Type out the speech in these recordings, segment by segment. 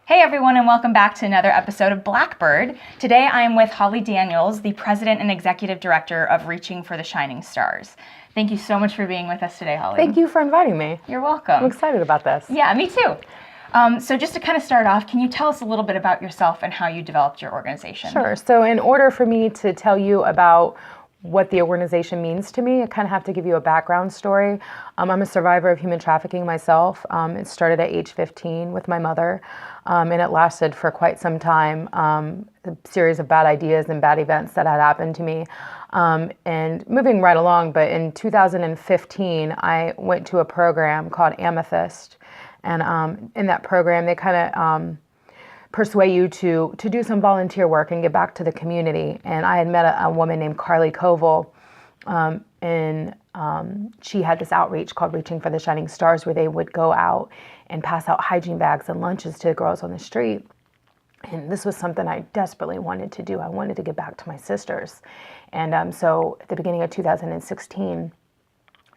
Hey everyone, and welcome back to another episode of Blackbird. Today I am with Hollie Daniels, the President and Executive Director of Reaching for the Shining Stars. Thank you so much for being with us today, Hollie. Thank you for inviting me. You're welcome. I'm excited about this. Yeah, me too. So just to kind of start off, can you tell us a little bit about yourself and how you developed your organization? Sure. So in order for me to tell you about what the organization means to me, I kind of have to give you a background story. I'm a survivor of human trafficking myself. It started at age 15 with my mother, and it lasted for quite some time, a series of bad ideas and bad events that had happened to me. And moving right along, but in 2015, I went to a program called Amethyst. And in that program, they kind of persuade you to do some volunteer work and give back to the community. And I had met a woman named Carly Koval, and she had this outreach called Reaching for the Shining Stars, where they would go out and pass out hygiene bags and lunches to the girls on the street. And this was something I desperately wanted to do. I wanted to give back to my sisters. And so at the beginning of 2016,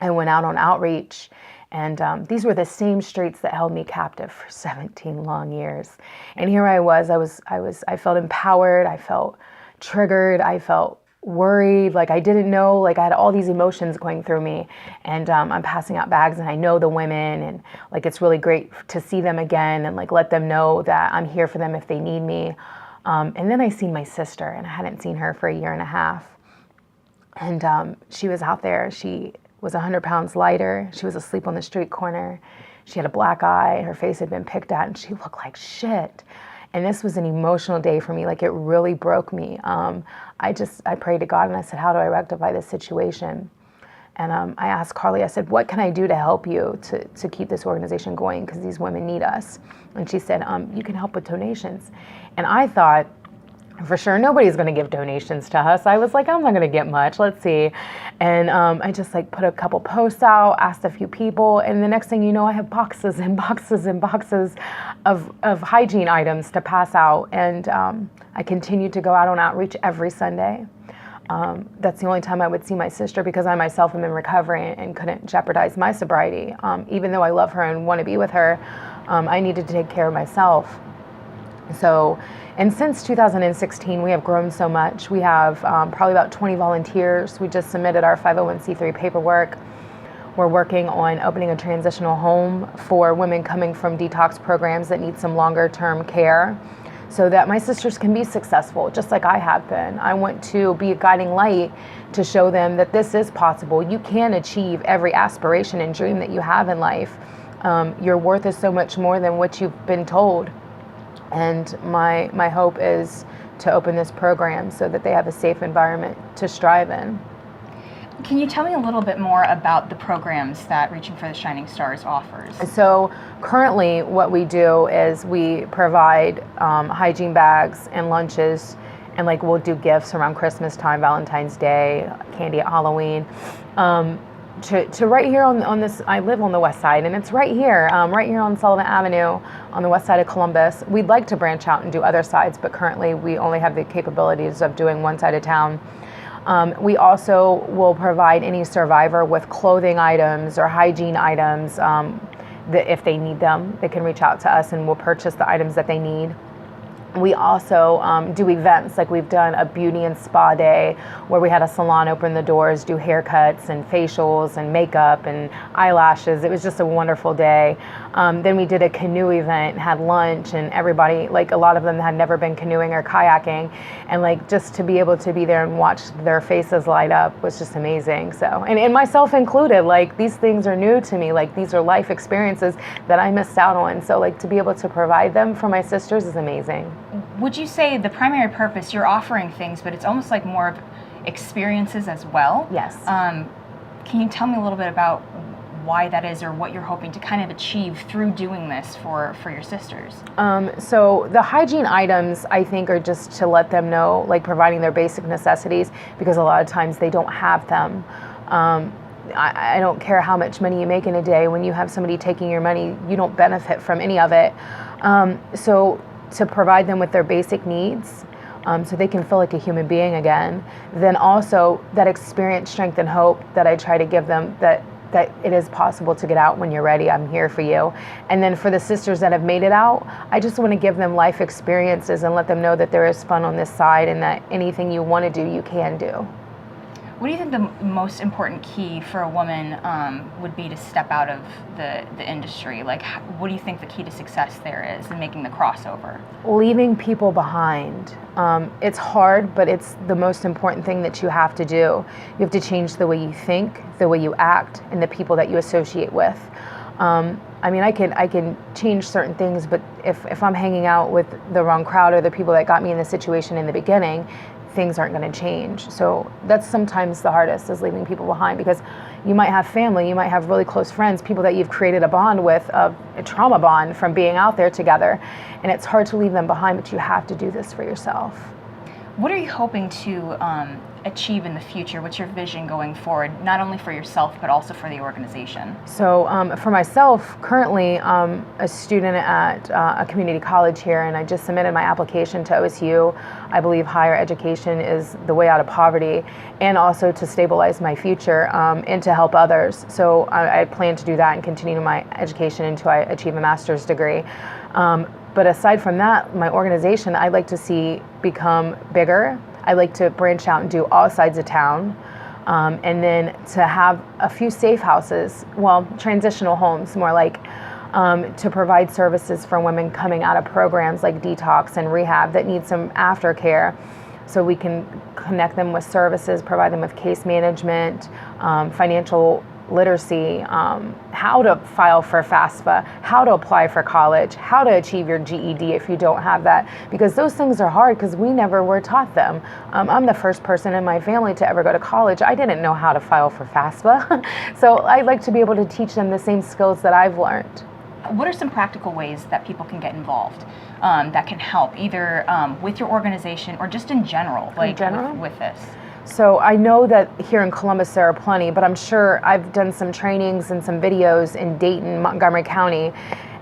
I went out on outreach. And these were the same streets that held me captive for 17 long years. And here I felt empowered, I felt triggered, I felt worried, like I didn't know, like I had all these emotions going through me. And I'm passing out bags and I know the women, and like it's really great to see them again and like let them know that I'm here for them if they need me. And then I seen my sister, and I hadn't seen her for a year and a half. And she was out there, she was 100 pounds lighter. She was asleep on the street corner. She had a black eye. Her face had been picked at, and she looked like shit. And this was an emotional day for me. Like, it really broke me. I prayed to God, and I said, how do I rectify this situation? And I asked Carly, I said, what can I do to help you to keep this organization going? Because these women need us. And she said, you can help with donations. And I thought, for sure, nobody's going to give donations to us. I was like, I'm not going to get much. Let's see. And I just like put a couple posts out, asked a few people. And the next thing you know, I have boxes and boxes and boxes of hygiene items to pass out. And I continued to go out on outreach every Sunday. That's the only time I would see my sister, because I myself am in recovery and couldn't jeopardize my sobriety. Even though I love her and want to be with her, I needed to take care of myself. And since 2016, we have grown so much. We have probably about 20 volunteers. We just submitted our 501c3 paperwork. We're working on opening a transitional home for women coming from detox programs that need some longer term care, so that my sisters can be successful, just like I have been. I want to be a guiding light to show them that this is possible. You can achieve every aspiration and dream that you have in life. Your worth is so much more than what you've been told. And my hope is to open this program so that they have a safe environment to strive in. Can you tell me a little bit more about the programs that Reaching for the Shining Stars offers? So currently what we do is we provide hygiene bags and lunches, and like we'll do gifts around Christmas time, Valentine's Day, candy at Halloween. To right here on this, I live on the west side, and it's right here on Sullivan Avenue on the west side of Columbus. We'd like to branch out and do other sides, but currently we only have the capabilities of doing one side of town. We also will provide any survivor with clothing items or hygiene items that if they need them, they can reach out to us and we'll purchase the items that they need. We also do events, like we've done a beauty and spa day where we had a salon open the doors, do haircuts and facials and makeup and eyelashes. It was just a wonderful day. Then we did a canoe event, had lunch, and everybody, like a lot of them had never been canoeing or kayaking, and like just to be able to be there and watch their faces light up was just amazing. So, and myself included, like these things are new to me, like these are life experiences that I missed out on. So like to be able to provide them for my sisters is amazing. Would you say the primary purpose, you're offering things, but it's almost like more of experiences as well? Yes. Can you tell me a little bit about why that is, or what you're hoping to kind of achieve through doing this for your sisters? So the hygiene items, I think, are just to let them know, like providing their basic necessities, because a lot of times they don't have them. I don't care how much money you make in a day. When you have somebody taking your money, you don't benefit from any of it. So to provide them with their basic needs, so they can feel like a human being again. Then also that experience, strength, and hope that I try to give them, that that it is possible to get out when you're ready. I'm here for you. And then for the sisters that have made it out, I just want to give them life experiences and let them know that there is fun on this side and that anything you want to do, you can do. What do you think the most important key for a woman would be to step out of the industry? Like, what do you think the key to success there is in making the crossover? Leaving people behind. It's hard, but it's the most important thing that you have to do. You have to change the way you think, the way you act, and the people that you associate with. I mean, I can change certain things, but if I'm hanging out with the wrong crowd or the people that got me in the situation in the beginning, things aren't going to change. So that's sometimes the hardest, is leaving people behind, because you might have family, you might have really close friends, people that you've created a bond with, a trauma bond from being out there together, and it's hard to leave them behind, but you have to do this for yourself. What are you hoping to achieve in the future? What's your vision going forward, not only for yourself, but also for the organization? So for myself, currently I'm a student at a community college here, and I just submitted my application to OSU. I believe higher education is the way out of poverty, and also to stabilize my future and to help others. So I plan to do that and continue my education until I achieve a master's degree. But aside from that, my organization, I'd like to see become bigger. I'd like to branch out and do all sides of town. And then to have a few safe houses, well, transitional homes, more like, to provide services for women coming out of programs like detox and rehab that need some aftercare. So we can connect them with services, provide them with case management, financial literacy, how to file for FAFSA, how to apply for college, how to achieve your GED if you don't have that, because those things are hard because we never were taught them. I'm the first person in my family to ever go to college. I didn't know how to file for FAFSA. So I'd like to be able to teach them the same skills that I've learned. What are some practical ways that people can get involved that can help, either with your organization or just in general, like with this? So I know that here in Columbus there are plenty, but I'm sure I've done some trainings and some videos in Dayton, Montgomery County,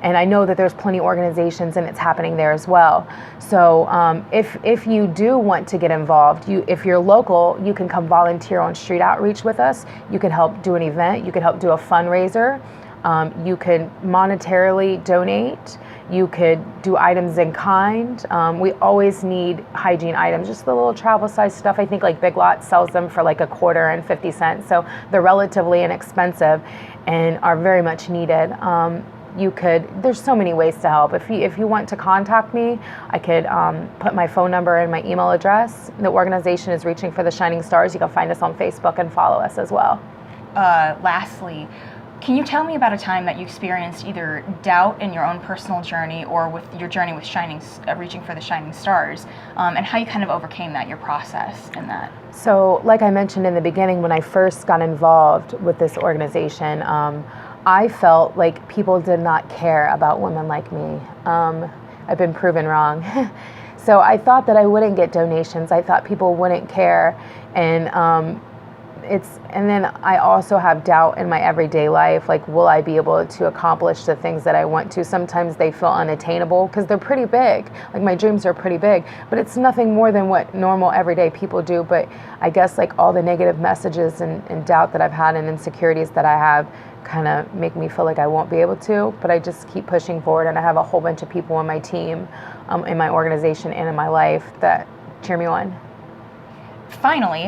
and I know that there's plenty of organizations and it's happening there as well. So if you do want to get involved, if you're local, you can come volunteer on street outreach with us. You can help do an event. You can help do a fundraiser. You could monetarily donate. You could do items in kind. We always need hygiene items, just the little travel size stuff. I think like Big Lots sells them for like a quarter and 50 cents. So they're relatively inexpensive and are very much needed. There's so many ways to help. If you want to contact me, I could put my phone number and my email address. The organization is Reaching for the Shining Stars. You can find us on Facebook and follow us as well. Lastly, can you tell me about a time that you experienced either doubt in your own personal journey or with your journey with Reaching for the Shining Stars, and how you kind of overcame that, your process in that? So like I mentioned in the beginning, when I first got involved with this organization, I felt like people did not care about women like me. I've been proven wrong. So I thought that I wouldn't get donations. I thought people wouldn't care. And then I also have doubt in my everyday life, like, will I be able to accomplish the things that I want to? Sometimes they feel unattainable because they're pretty big. Like, my dreams are pretty big, but it's nothing more than what normal everyday people do. But I guess like all the negative messages and doubt that I've had and insecurities that I have kind of make me feel like I won't be able to, but I just keep pushing forward, and I have a whole bunch of people on my team, in my organization and in my life that cheer me on. Finally,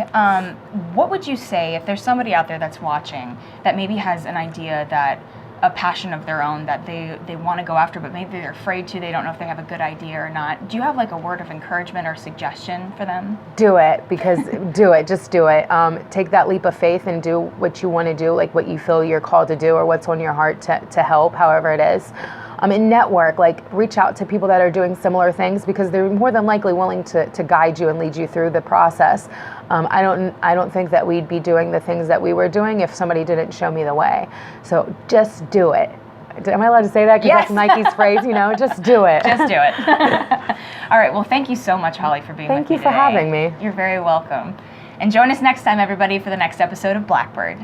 what would you say if there's somebody out there that's watching that maybe has an idea, that a passion of their own that they want to go after, but maybe they're afraid to, they don't know if they have a good idea or not? Do you have like a word of encouragement or suggestion for them? Do it, because do it, just do it. Take that leap of faith and do what you want to do, like what you feel you're called to do or what's on your heart to help, however it is. And network, like reach out to people that are doing similar things, because they're more than likely willing to guide you and lead you through the process. I don't think that we'd be doing the things that we were doing if somebody didn't show me the way. So just do it. Am I allowed to say that? Because yes. That's Nike's phrase, just do it. Just do it. All right, well, thank you so much, Hollie, for being with me today. Thank you for having me. You're very welcome. And join us next time, everybody, for the next episode of Blackbird.